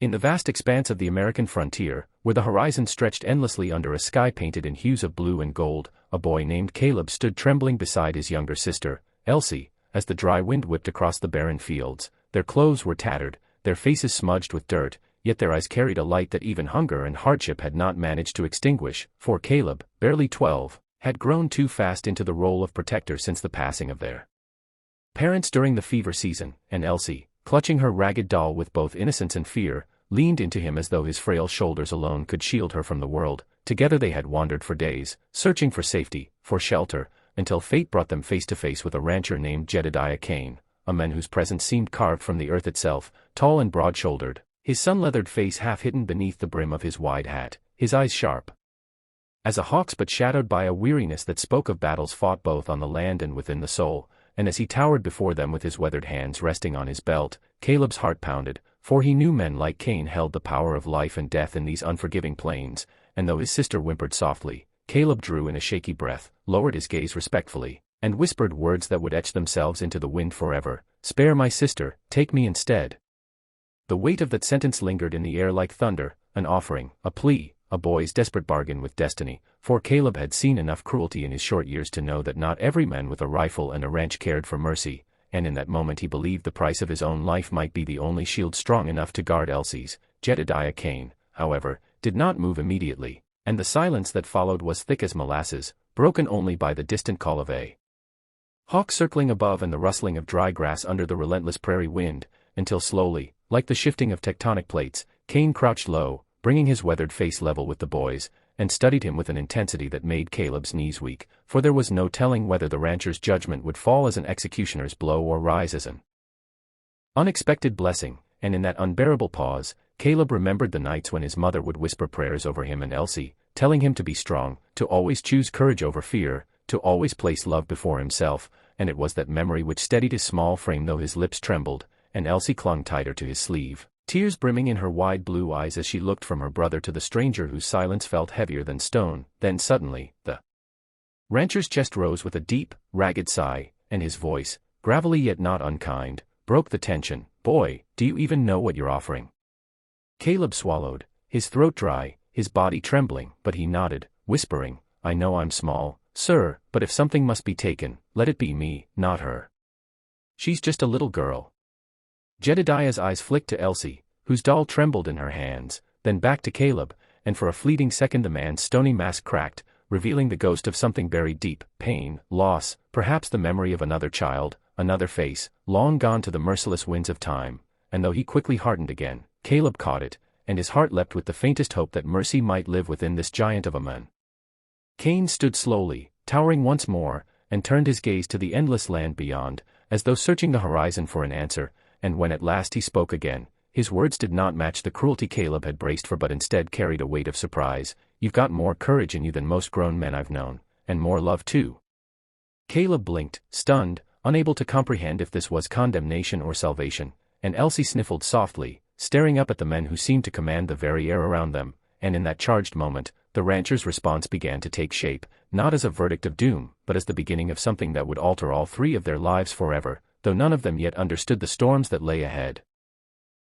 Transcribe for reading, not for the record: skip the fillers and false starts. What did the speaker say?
In the vast expanse of the American frontier, where the horizon stretched endlessly under a sky painted in hues of blue and gold, a boy named Caleb stood trembling beside his younger sister, Elsie, as the dry wind whipped across the barren fields. Their clothes were tattered, their faces smudged with dirt, yet their eyes carried a light that even hunger and hardship had not managed to extinguish, for Caleb, barely 12, had grown too fast into the role of protector since the passing of their parents during the fever season, and Elsie, clutching her ragged doll with both innocence and fear, leaned into him as though his frail shoulders alone could shield her from the world. Together they had wandered for days, searching for safety, for shelter, until fate brought them face to face with a rancher named Jedediah Kane, a man whose presence seemed carved from the earth itself, tall and broad-shouldered, his sun-leathered face half hidden beneath the brim of his wide hat, his eyes sharp as a hawk's but shadowed by a weariness that spoke of battles fought both on the land and within the soul. And as he towered before them with his weathered hands resting on his belt, Caleb's heart pounded, for he knew men like Cain held the power of life and death in these unforgiving plains, and though his sister whimpered softly, Caleb drew in a shaky breath, lowered his gaze respectfully, and whispered words that would etch themselves into the wind forever. "Spare my sister, take me instead." The weight of that sentence lingered in the air like thunder, an offering, a plea, a boy's desperate bargain with destiny, for Caleb had seen enough cruelty in his short years to know that not every man with a rifle and a ranch cared for mercy, and in that moment he believed the price of his own life might be the only shield strong enough to guard Elsie's. Jedediah Kane, however, did not move immediately, and the silence that followed was thick as molasses, broken only by the distant call of a hawk circling above and the rustling of dry grass under the relentless prairie wind, until slowly, like the shifting of tectonic plates, Kane crouched low, bringing his weathered face level with the boy's, and studied him with an intensity that made Caleb's knees weak, for there was no telling whether the rancher's judgment would fall as an executioner's blow or rise as an unexpected blessing. And in that unbearable pause, Caleb remembered the nights when his mother would whisper prayers over him and Elsie, telling him to be strong, to always choose courage over fear, to always place love before himself, and it was that memory which steadied his small frame though his lips trembled, and Elsie clung tighter to his sleeve, tears brimming in her wide blue eyes as she looked from her brother to the stranger whose silence felt heavier than stone. Then suddenly, the rancher's chest rose with a deep, ragged sigh, and his voice, gravelly yet not unkind, broke the tension. "Boy, do you even know what you're offering?" Caleb swallowed, his throat dry, his body trembling, but he nodded, whispering, "I know I'm small, sir, but if something must be taken, let it be me, not her. She's just a little girl." Jedediah's eyes flicked to Elsie, whose doll trembled in her hands, then back to Caleb, and for a fleeting second the man's stony mask cracked, revealing the ghost of something buried deep: pain, loss, perhaps the memory of another child, another face, long gone to the merciless winds of time. And though he quickly hardened again, Caleb caught it, and his heart leapt with the faintest hope that mercy might live within this giant of a man. Cain stood slowly, towering once more, and turned his gaze to the endless land beyond, as though searching the horizon for an answer. And when at last he spoke again, his words did not match the cruelty Caleb had braced for but instead carried a weight of surprise. "You've got more courage in you than most grown men I've known, and more love too." Caleb blinked, stunned, unable to comprehend if this was condemnation or salvation, and Elsie sniffled softly, staring up at the men who seemed to command the very air around them. And in that charged moment, the rancher's response began to take shape, not as a verdict of doom, but as the beginning of something that would alter all three of their lives forever, though none of them yet understood the storms that lay ahead.